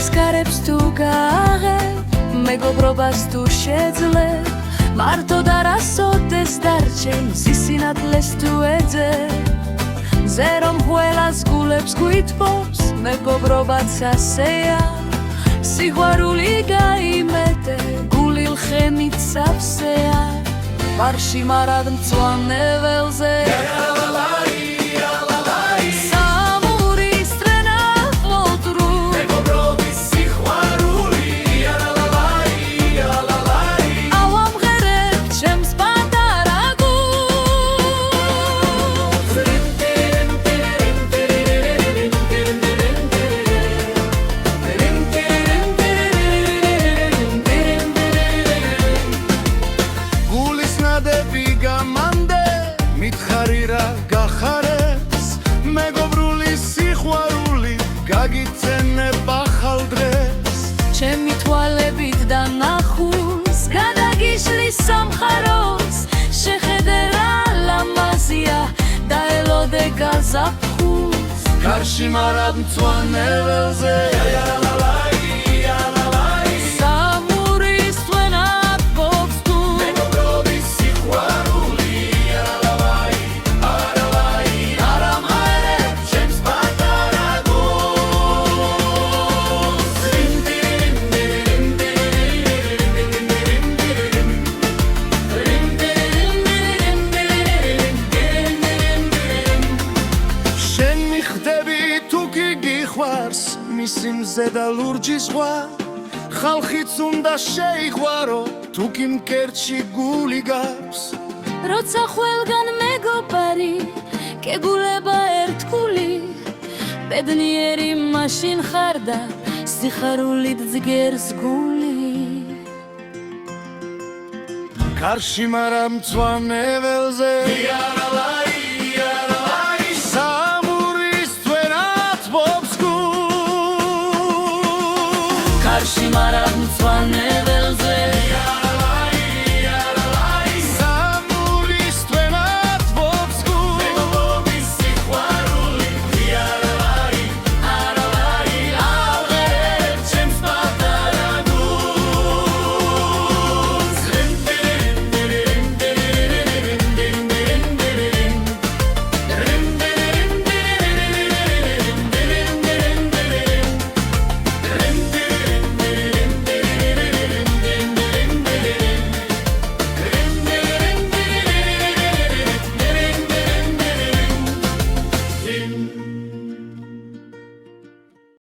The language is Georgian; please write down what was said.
გულის კარებს თუ გააღებ, მეგობრობას თუ შეძლებ, მარტო და რასოდეს დარჩენ სისინათლეს თუ ეძებ. მზე რომ ყველას გულებს გვითბობს, მეგობრობაც ასეა, სიყვარული გაიმეტე, გული ლხემით სავსეა, ვარში მარად მწვანე ველზე. ჩემი თვალებით დანახულს გადაგიშლის სამხაროს, შეხედე რა ლამაზია და ელოდე გაზაფხულს, გარში მარად მწვანე ველზე. მისი მზე და ლურჯი ზღვა, ხალხიც უნდა შეიყვარო, თუ კი მკერდში გული გაქვს. როცა ყველგან მეგობარი კეგულება ერთგული, ბედნიერი მაშინ ხარ და სიხარულით ძგერს გული. გარში მარა მწვანე ველზე Karşıma mțoane